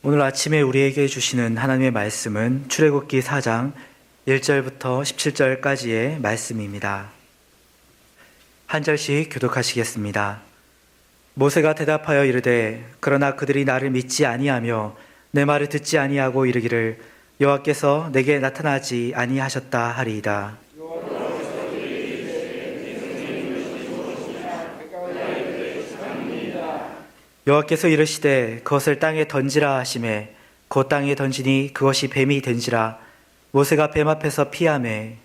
오늘 아침에 우리에게 주시는 하나님의 말씀은 출애굽기 4장 1절부터 17절까지의 말씀입니다. 한 절씩 교독하시겠습니다. 모세가 대답하여 이르되 그러나 그들이 나를 믿지 아니하며 내 말을 듣지 아니하고 이르기를 여호와께서 내게 나타나지 아니하셨다 하리이다. 여호와께서 이르시되 그것을 땅에 던지라 하시매 곧 땅에 던지니 그것이 뱀이 된지라. 모세가 뱀 앞에서 피하매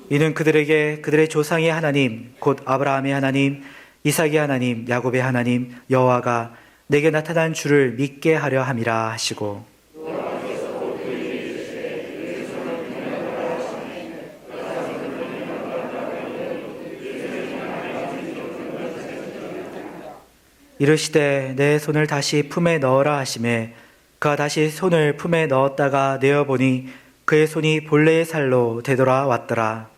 이는 그들에게 그들의 조상의 하나님 곧 아브라함의 하나님 이삭의 하나님 야곱의 하나님 여호와가 내게 나타난 주를 믿게 하려 함이라 하시고, 이르시되 내 손을 다시 품에 넣어라 하시매 그가 다시 손을 품에 넣었다가 내어보니 그의 손이 본래의 살로 되돌아왔더라.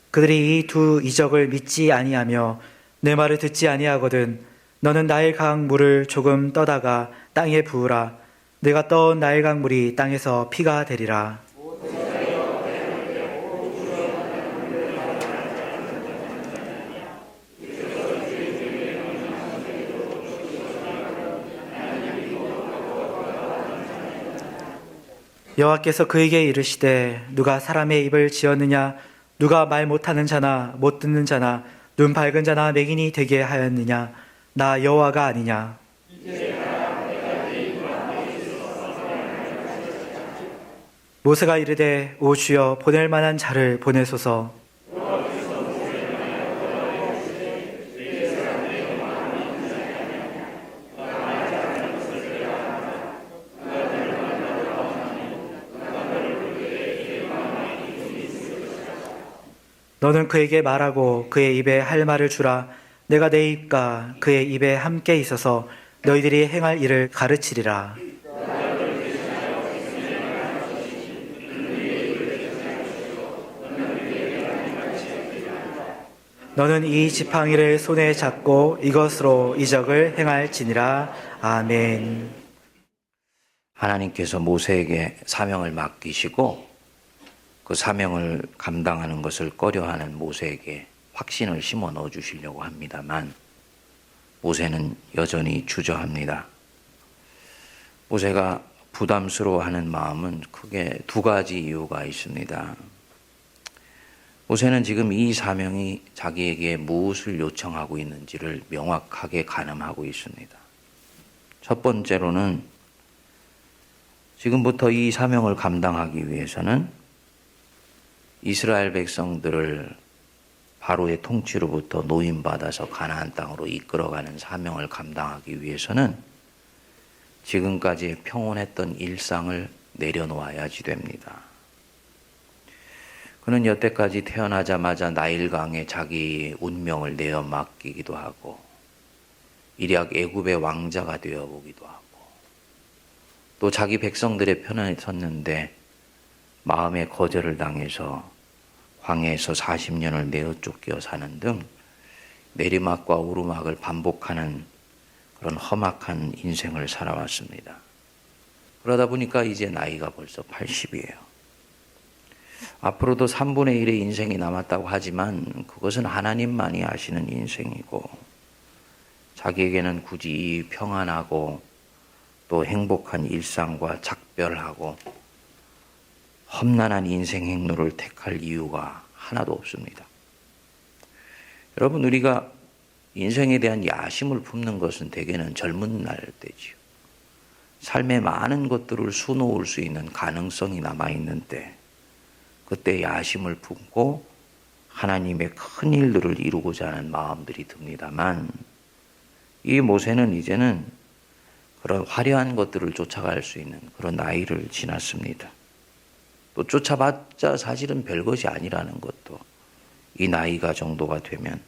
그들이 이 두 이적을 믿지 아니하며 내 말을 듣지 아니하거든 너는 나일강 물을 조금 떠다가 땅에 부으라. 내가 떠온 나일강 물이 땅에서 피가 되리라. 여호와께서 그에게 이르시되 누가 사람의 입을 지었느냐? 누가 말 못하는 자나 못 듣는 자나 눈 밝은 자나 맹인이 되게 하였느냐? 나 여호와가 아니냐? 모세가 이르되 오 주여 보낼 만한 자를 보내소서. 너는 그에게 말하고 그의 입에 할 말을 주라. 내가 내 입과 그의 입에 함께 있어서 너희들이 행할 일을 가르치리라. 너는 이 지팡이를 손에 잡고 이것으로 이적을 행할지니라. 아멘. 하나님께서 모세에게 사명을 맡기시고 그 사명을 감당하는 것을 꺼려하는 모세에게 확신을 심어 넣어주시려고 합니다만 모세는 여전히 주저합니다. 모세가 부담스러워하는 마음은 크게 두 가지 이유가 있습니다. 모세는 지금 이 사명이 자기에게 무엇을 요청하고 있는지를 명확하게 가늠하고 있습니다. 첫 번째로는 지금부터 이 사명을 감당하기 위해서는 이스라엘 백성들을 바로의 통치로부터 노임받아서 가나안 땅으로 이끌어가는 사명을 감당하기 위해서는 지금까지 평온했던 일상을 내려놓아야지 됩니다. 그는 여태까지 태어나자마자 나일강에 자기 운명을 내어 맡기기도 하고 일약 애굽의 왕자가 되어 보기도 하고 또 자기 백성들의 편에 섰는데 마음의 거절을 당해서 광야에서 40년을 내어 쫓겨 사는 등 내리막과 오르막을 반복하는 그런 험악한 인생을 살아왔습니다. 그러다 보니까 이제 나이가 벌써 80이에요. 앞으로도 3분의 1의 인생이 남았다고 하지만 그것은 하나님만이 아시는 인생이고 자기에게는 굳이 이 평안하고 또 행복한 일상과 작별하고 험난한 인생 행로를 택할 이유가 하나도 없습니다. 여러분, 우리가 인생에 대한 야심을 품는 것은 대개는 젊은 날 때지요. 삶의 많은 것들을 수놓을 수 있는 가능성이 남아있는 때 그때 야심을 품고 하나님의 큰 일들을 이루고자 하는 마음들이 듭니다만 이 모세는 이제는 그런 화려한 것들을 쫓아갈 수 있는 그런 나이를 지났습니다. 또 쫓아봤자 사실은 별것이 아니라는 것도 이 나이가 정도가 되면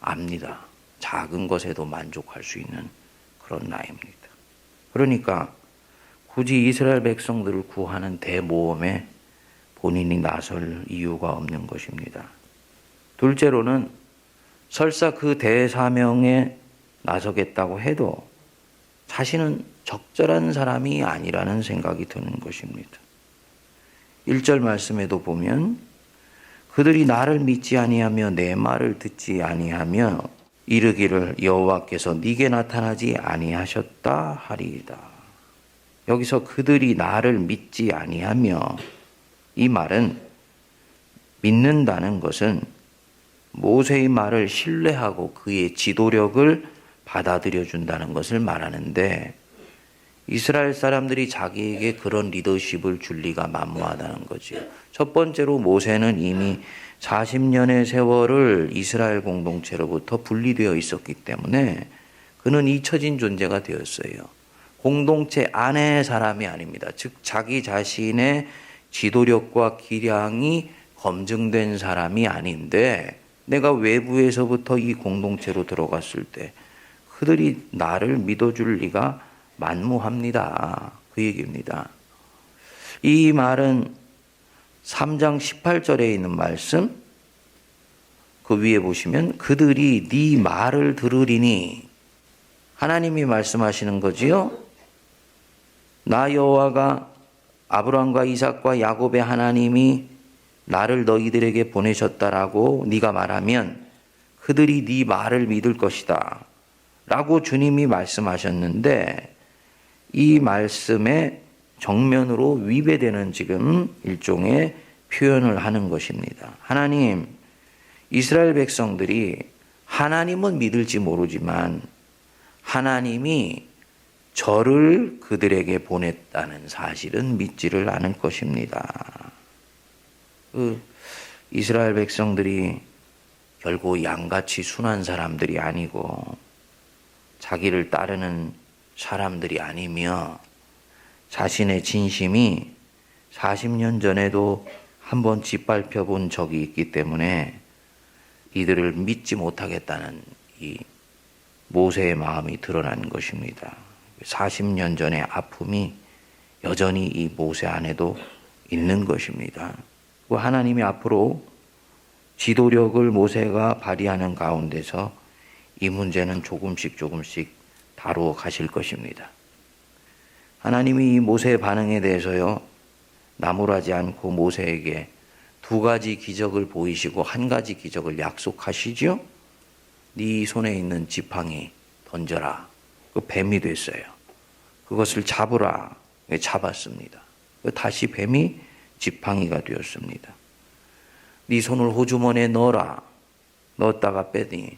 압니다. 작은 것에도 만족할 수 있는 그런 나이입니다. 그러니까 굳이 이스라엘 백성들을 구하는 대모험에 본인이 나설 이유가 없는 것입니다. 둘째로는 설사 그 대사명에 나서겠다고 해도 자신은 적절한 사람이 아니라는 생각이 드는 것입니다. 1절 말씀에도 보면 그들이 나를 믿지 아니하며 내 말을 듣지 아니하며 이르기를 여호와께서 네게 나타나지 아니하셨다 하리이다. 여기서 그들이 나를 믿지 아니하며, 이 말은 믿는다는 것은 모세의 말을 신뢰하고 그의 지도력을 받아들여 준다는 것을 말하는데, 이스라엘 사람들이 자기에게 그런 리더십을 줄 리가 만무하다는 거지요. 첫 번째로 모세는 이미 40년의 세월을 이스라엘 공동체로부터 분리되어 있었기 때문에 그는 잊혀진 존재가 되었어요. 공동체 안의 사람이 아닙니다. 즉 자기 자신의 지도력과 기량이 검증된 사람이 아닌데, 내가 외부에서부터 이 공동체로 들어갔을 때 그들이 나를 믿어줄 리가 만무합니다. 그 얘기입니다. 이 말은 3장 18절에 있는 말씀, 그 위에 보시면 그들이 네 말을 들으리니, 하나님이 말씀하시는 거지요. 나 여호와가 아브라함과 이삭과 야곱의 하나님이 나를 너희들에게 보내셨다라고 네가 말하면 그들이 네 말을 믿을 것이다 라고 주님이 말씀하셨는데, 이 말씀에 정면으로 위배되는 지금 일종의 표현을 하는 것입니다. 하나님, 이스라엘 백성들이 하나님은 믿을지 모르지만 하나님이 저를 그들에게 보냈다는 사실은 믿지를 않을 것입니다. 이스라엘 백성들이 결국 양같이 순한 사람들이 아니고 자기를 따르는 사람들이 아니며, 자신의 진심이 40년 전에도 한번 짓밟혀 본 적이 있기 때문에 이들을 믿지 못하겠다는 이 모세의 마음이 드러난 것입니다. 40년 전의 아픔이 여전히 이 모세 안에도 있는 것입니다. 하나님이 앞으로 지도력을 모세가 발휘하는 가운데서 이 문제는 조금씩 다루어 가실 것입니다. 하나님이 이 모세의 반응에 대해서요, 나무라지 않고 모세에게 2가지 기적을 보이시고 1가지 기적을 약속하시죠. 네 손에 있는 지팡이 던져라. 그 뱀이 됐어요. 그것을 잡으라. 잡았습니다. 다시 뱀이 지팡이가 되었습니다. 네 손을 호주머니에 넣어라. 넣었다가 빼더니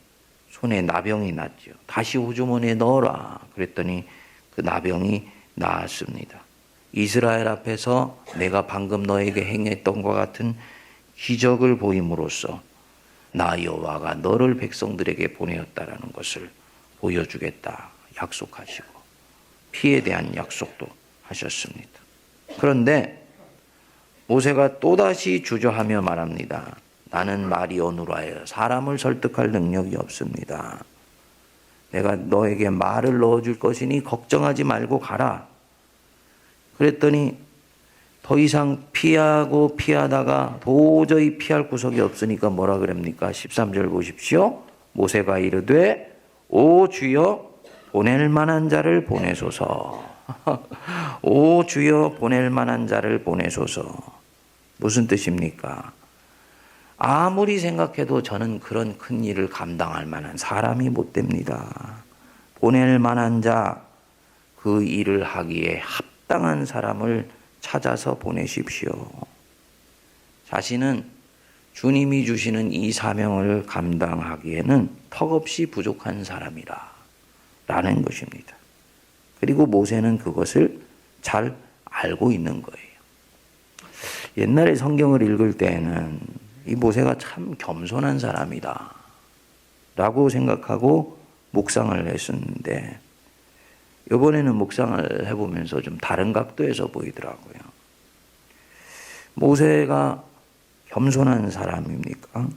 손에 나병이 났죠. 다시 호주머니에 넣어라. 그랬더니 그 나병이 나았습니다. 이스라엘 앞에서 내가 방금 너에게 행했던 것 같은 기적을 보임으로써 나 여호와가 너를 백성들에게 보내었다라는 것을 보여주겠다 약속하시고 피에 대한 약속도 하셨습니다. 그런데 모세가 또다시 주저하며 말합니다. 나는 말이 어눌하여 사람을 설득할 능력이 없습니다. 내가 너에게 말을 넣어줄 것이니 걱정하지 말고 가라. 그랬더니 더 이상 피하다가 도저히 피할 구석이 없으니까 뭐라 그럽니까? 13절 보십시오. 모세가 이르되 오 주여 보낼 만한 자를 보내소서. 오 주여 보낼 만한 자를 보내소서. 무슨 뜻입니까? 아무리 생각해도 저는 그런 큰 일을 감당할 만한 사람이 못 됩니다. 보낼 만한 자, 그 일을 하기에 합당한 사람을 찾아서 보내십시오. 자신은 주님이 주시는 이 사명을 감당하기에는 턱없이 부족한 사람이라 라는 것입니다. 그리고 모세는 그것을 잘 알고 있는 거예요. 옛날에 성경을 읽을 때에는 이 모세가 참 겸손한 사람이다 라고 생각하고 묵상을 했었는데, 이번에는 묵상을 해보면서 좀 다른 각도에서 보이더라고요. 모세가 겸손한 사람입니까?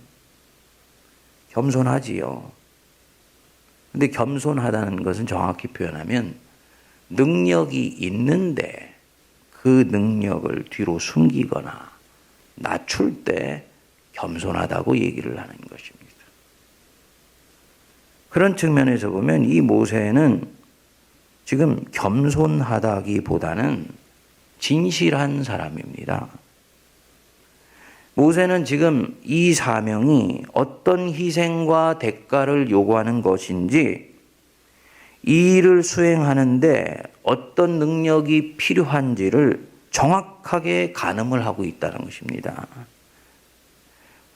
겸손하지요. 근데 겸손하다는 것은 정확히 표현하면 능력이 있는데 그 능력을 뒤로 숨기거나 낮출 때 겸손하다고 얘기를 하는 것입니다. 그런 측면에서 보면 이 모세는 지금 겸손하다기보다는 진실한 사람입니다. 모세는 지금 이 사명이 어떤 희생과 대가를 요구하는 것인지, 이 일을 수행하는데 어떤 능력이 필요한지를 정확하게 가늠을 하고 있다는 것입니다.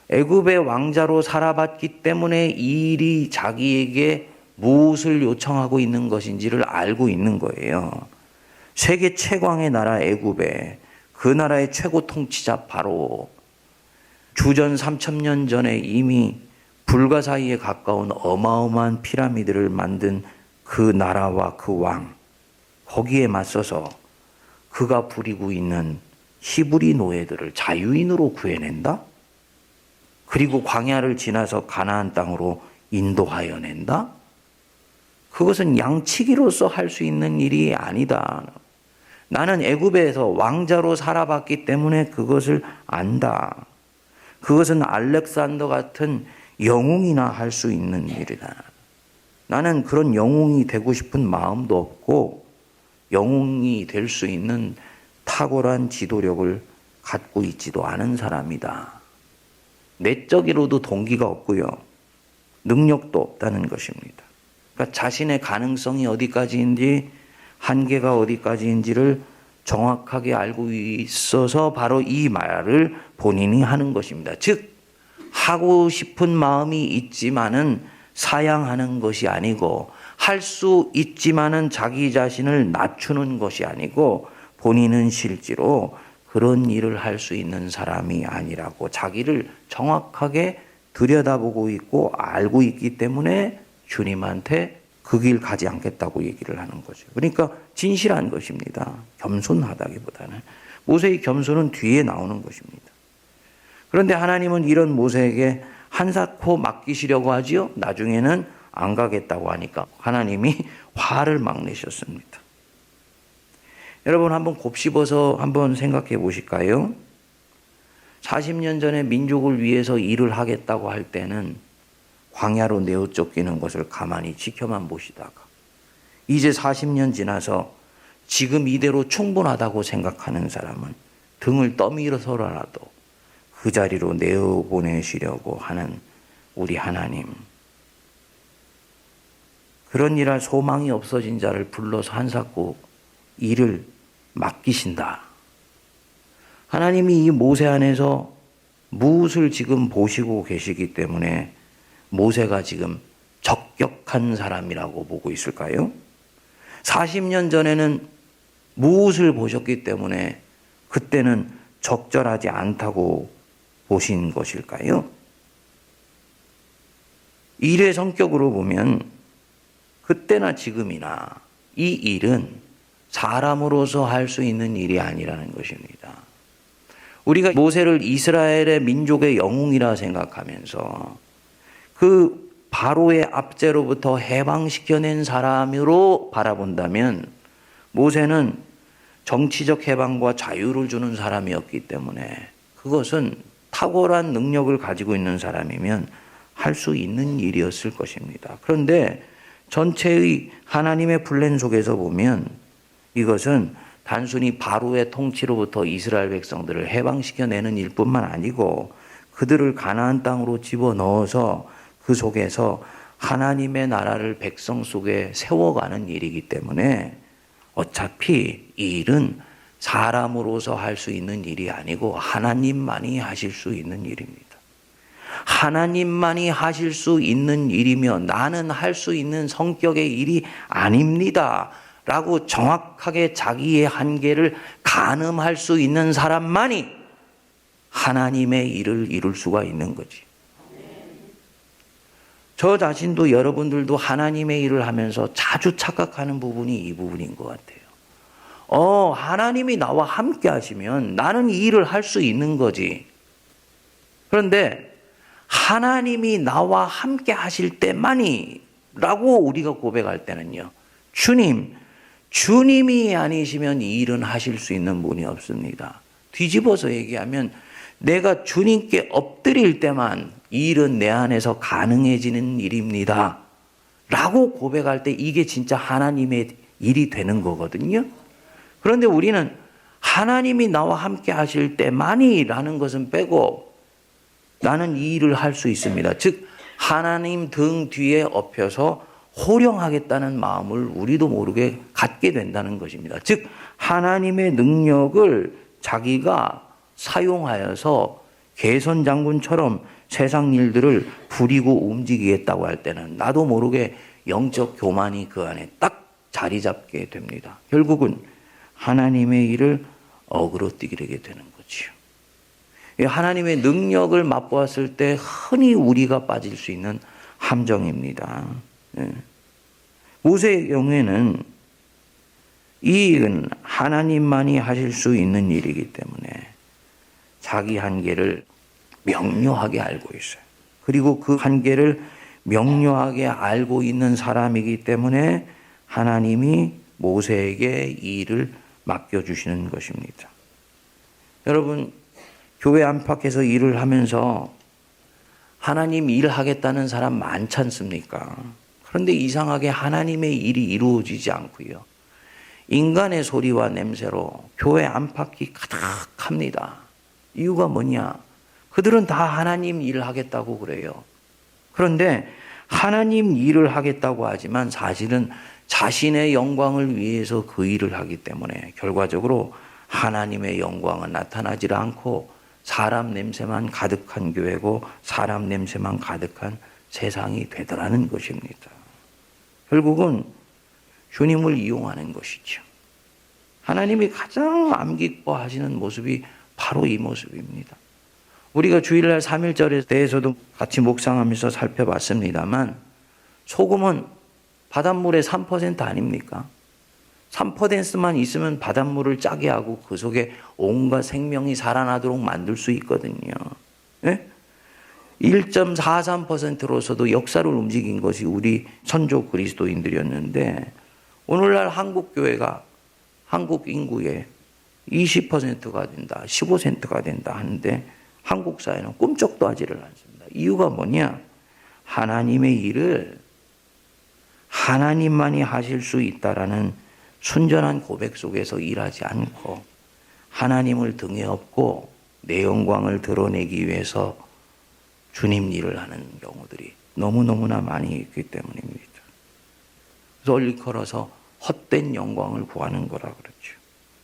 애굽의 왕자로 살아봤기 때문에 이 일이 자기에게 무엇을 요청하고 있는 것인지를 알고 있는 거예요. 세계 최강의 나라 애굽에 그 나라의 최고 통치자 바로 주전 3,000년 전에 이미 불가사의에 가까운 어마어마한 피라미드를 만든 그 나라와 그 왕, 거기에 맞서서 그가 부리고 있는 히브리 노예들을 자유인으로 구해낸다? 그리고 광야를 지나서 가나안 땅으로 인도하여 낸다? 그것은 양치기로서 할 수 있는 일이 아니다. 나는 애굽에서 왕자로 살아봤기 때문에 그것을 안다. 그것은 알렉산더 같은 영웅이나 할 수 있는 일이다. 나는 그런 영웅이 되고 싶은 마음도 없고 영웅이 될 수 있는 탁월한 지도력을 갖고 있지도 않은 사람이다. 내적으로도 동기가 없고요. 능력도 없다는 것입니다. 그러니까 자신의 가능성이 어디까지인지 한계가 어디까지인지를 정확하게 알고 있어서 바로 이 말을 본인이 하는 것입니다. 즉 하고 싶은 마음이 있지만은 사양하는 것이 아니고, 할 수 있지만은 자기 자신을 낮추는 것이 아니고, 본인은 실제로 그런 일을 할 수 있는 사람이 아니라고 자기를 정확하게 들여다보고 있고 알고 있기 때문에 주님한테 그 길 가지 않겠다고 얘기를 하는 거죠. 그러니까 진실한 것입니다. 겸손하다기보다는. 모세의 겸손은 뒤에 나오는 것입니다. 그런데 하나님은 이런 모세에게 한사코 맡기시려고 하지요. 나중에는 안 가겠다고 하니까 하나님이 화를 막 내셨습니다. 여러분 한번 곱씹어서 한번 생각해 보실까요? 40년 전에 민족을 위해서 일을 하겠다고 할 때는 광야로 내어 쫓기는 것을 가만히 지켜만 보시다가 이제 40년 지나서 지금 이대로 충분하다고 생각하는 사람은 등을 떠밀어서라도 그 자리로 내어 보내시려고 하는 우리 하나님. 그런 일할 소망이 없어진 자를 불러서 한사코 일을 맡기신다. 하나님이 이 모세 안에서 무엇을 지금 보시고 계시기 때문에 모세가 지금 적격한 사람이라고 보고 있을까요? 40년 전에는 무엇을 보셨기 때문에 그때는 적절하지 않다고 보신 것일까요? 일의 성격으로 보면 그때나 지금이나 이 일은 사람으로서 할 수 있는 일이 아니라는 것입니다. 우리가 모세를 이스라엘의 민족의 영웅이라 생각하면서 그 바로의 압제로부터 해방시켜낸 사람으로 바라본다면 모세는 정치적 해방과 자유를 주는 사람이었기 때문에 그것은 탁월한 능력을 가지고 있는 사람이면 할 수 있는 일이었을 것입니다. 그런데 전체의 하나님의 플랜 속에서 보면 이것은 단순히 바로의 통치로부터 이스라엘 백성들을 해방시켜내는 일뿐만 아니고 그들을 가나안 땅으로 집어넣어서 그 속에서 하나님의 나라를 백성 속에 세워가는 일이기 때문에 어차피 이 일은 사람으로서 할 수 있는 일이 아니고 하나님만이 하실 수 있는 일입니다. 하나님만이 하실 수 있는 일이며 나는 할 수 있는 성격의 일이 아닙니다. 라고 정확하게 자기의 한계를 가늠할 수 있는 사람만이 하나님의 일을 이룰 수가 있는 거지. 저 자신도 여러분들도 하나님의 일을 하면서 자주 착각하는 부분이 이 부분인 것 같아요. 하나님이 나와 함께 하시면 나는 이 일을 할 수 있는 거지. 그런데 하나님이 나와 함께 하실 때만이 라고 우리가 고백할 때는요, 주님이 아니시면 이 일은 하실 수 있는 분이 없습니다. 뒤집어서 얘기하면 내가 주님께 엎드릴 때만 이 일은 내 안에서 가능해지는 일입니다 라고 고백할 때 이게 진짜 하나님의 일이 되는 거거든요. 그런데 우리는 하나님이 나와 함께 하실 때만이 라는 것은 빼고 나는 이 일을 할 수 있습니다. 즉 하나님 등 뒤에 엎여서 호령하겠다는 마음을 우리도 모르게 갖게 된다는 것입니다. 즉 하나님의 능력을 자기가 사용하여서 개선 장군처럼 세상 일들을 부리고 움직이겠다고 할 때는 나도 모르게 영적 교만이 그 안에 딱 자리 잡게 됩니다. 결국은 하나님의 일을 어그러뜨리게 되는 거지요. 하나님의 능력을 맛보았을 때 흔히 우리가 빠질 수 있는 함정입니다. 모세의 경우에는 이 일은 하나님만이 하실 수 있는 일이기 때문에 자기 한계를 명료하게 알고 있어요. 그리고 그 한계를 명료하게 알고 있는 사람이기 때문에 하나님이 모세에게 이 일을 맡겨주시는 것입니다. 여러분, 교회 안팎에서 일을 하면서 하나님 일하겠다는 사람 많지 않습니까? 그런데 이상하게 하나님의 일이 이루어지지 않고요, 인간의 소리와 냄새로 교회 안팎이 가득합니다. 이유가 뭐냐? 그들은 다 하나님 일을 하겠다고 그래요. 그런데 하나님 일을 하겠다고 하지만 사실은 자신의 영광을 위해서 그 일을 하기 때문에 결과적으로 하나님의 영광은 나타나지 않고 사람 냄새만 가득한 교회고 사람 냄새만 가득한 세상이 되더라는 것입니다. 결국은 주님을 이용하는 것이죠. 하나님이 가장 안 기뻐하시는 모습이 바로 이 모습입니다. 우리가 주일날 3.1절에 대해서도 같이 묵상하면서 살펴봤습니다만 소금은 바닷물의 3% 아닙니까? 3%만 있으면 바닷물을 짜게 하고 그 속에 온갖 생명이 살아나도록 만들 수 있거든요. 네? 1.43%로서도 역사를 움직인 것이 우리 선조 그리스도인들이었는데 오늘날 한국 교회가 한국 인구의 20%가 된다, 15%가 된다 하는데 한국 사회는 꿈쩍도 하지를 않습니다. 이유가 뭐냐? 하나님의 일을 하나님만이 하실 수 있다라는 순전한 고백 속에서 일하지 않고 하나님을 등에 업고 내 영광을 드러내기 위해서 주님 일을 하는 경우들이 너무너무나 많이 있기 때문입니다. 그래서 얼리컬어서 헛된 영광을 구하는 거라 그렇죠.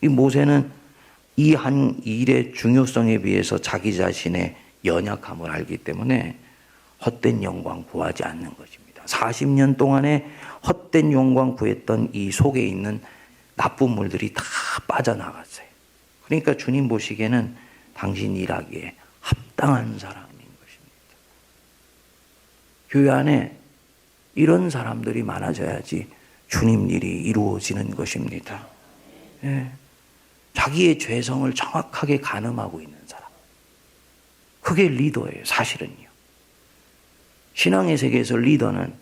이 모세는 이 한 일의 중요성에 비해서 자기 자신의 연약함을 알기 때문에 헛된 영광 구하지 않는 것입니다. 40년 동안에 헛된 영광 구했던 이 속에 있는 나쁜 물들이 다 빠져나갔어요. 그러니까 주님 보시기에는 당신 일하기에 합당한 사람인 것입니다. 교회 안에 이런 사람들이 많아져야지 주님 일이 이루어지는 것입니다. 예. 자기의 죄성을 정확하게 가늠하고 있는 사람. 그게 리더예요, 사실은요. 신앙의 세계에서 리더는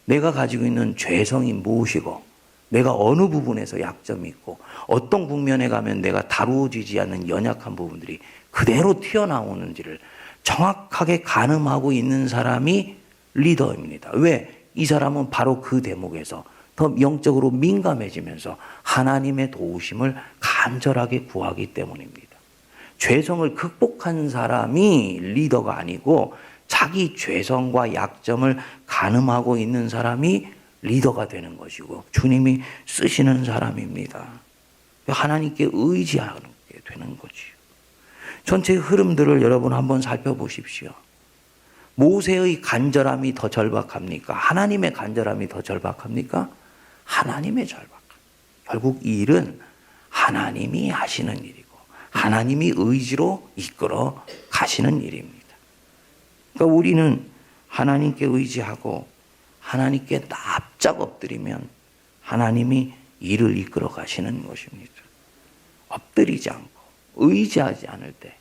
내가 가지고 있는 죄성이 무엇이고 내가 어느 부분에서 약점이 있고 어떤 국면에 가면 내가 다루어지지 않는 연약한 부분들이 그대로 튀어나오는지를 정확하게 가늠하고 있는 사람이 리더입니다. 왜? 이 사람은 바로 그 대목에서 더 영적으로 민감해지면서 하나님의 도우심을 간절하게 구하기 때문입니다. 죄성을 극복한 사람이 리더가 아니고 자기 죄성과 약점을 가늠하고 있는 사람이 리더가 되는 것이고 주님이 쓰시는 사람입니다. 하나님께 의지하게 되는 거지요. 전체 흐름들을 여러분 한번 살펴보십시오. 모세의 간절함이 더 절박합니까? 하나님의 간절함이 더 절박합니까? 하나님의 절박함. 결국 이 일은 하나님이 하시는 일이고 하나님이 의지로 이끌어 가시는 일입니다. 그러니까 우리는 하나님께 의지하고 하나님께 납작 엎드리면 하나님이 일을 이끌어 가시는 것입니다. 엎드리지 않고 의지하지 않을 때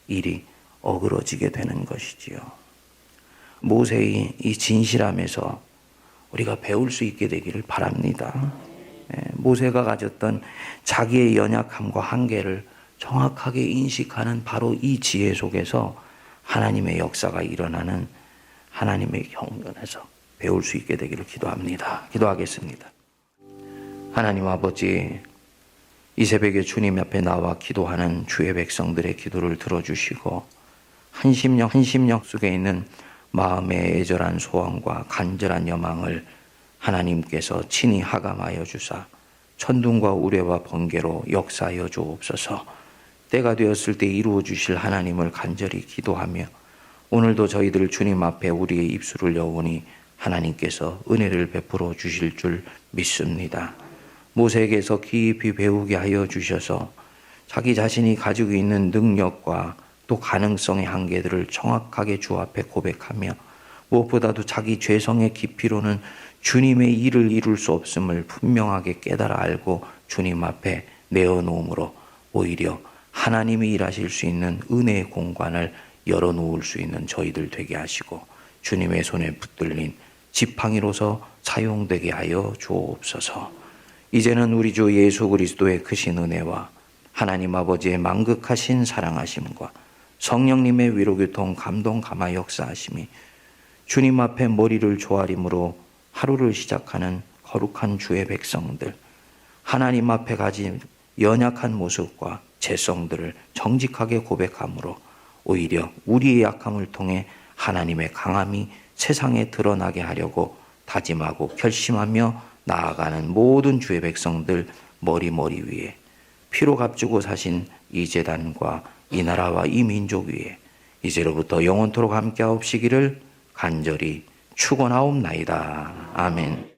일이 어그러지게 되는 것이지요. 모세의 이 진실함에서 우리가 배울 수 있게 되기를 바랍니다. 모세가 가졌던 자기의 연약함과 한계를 정확하게 인식하는 바로 이 지혜 속에서 하나님의 역사가 일어나는 하나님의 경륜에서 배울 수 있게 되기를 기도합니다. 기도하겠습니다. 하나님 아버지, 이 새벽에 주님 앞에 나와 기도하는 주의 백성들의 기도를 들어주시고 한심령 속에 있는 마음의 애절한 소원과 간절한 여망을 하나님께서 친히 하감하여 주사 천둥과 우레와 번개로 역사하여 주옵소서. 때가 되었을 때 이루어 주실 하나님을 간절히 기도하며 오늘도 저희들 주님 앞에 우리의 입술을 여오니 하나님께서 은혜를 베풀어 주실 줄 믿습니다. 모세에게서 깊이 배우게 하여 주셔서 자기 자신이 가지고 있는 능력과 또 가능성의 한계들을 정확하게 주 앞에 고백하며 무엇보다도 자기 죄성의 깊이로는 주님의 일을 이룰 수 없음을 분명하게 깨달아 알고 주님 앞에 내어놓음으로 오히려 하나님이 일하실 수 있는 은혜의 공간을 열어놓을 수 있는 저희들 되게 하시고 주님의 손에 붙들린 지팡이로서 사용되게 하여 주옵소서. 이제는 우리 주 예수 그리스도의 크신 은혜와 하나님 아버지의 만극하신 사랑하심과 성령님의 위로교통 감동 감화 역사하심이 주님 앞에 머리를 조아림으로 하루를 시작하는 거룩한 주의 백성들, 하나님 앞에 가진 연약한 모습과 죄성들을 정직하게 고백함으로 오히려 우리의 약함을 통해 하나님의 강함이 세상에 드러나게 하려고 다짐하고 결심하며 나아가는 모든 주의 백성들 머리 위에 피로 값주고 사신 이 제단과 이 나라와 이 민족 위에 이제로부터 영원토록 함께하옵시기를 간절히 축원하옵나이다. 아멘.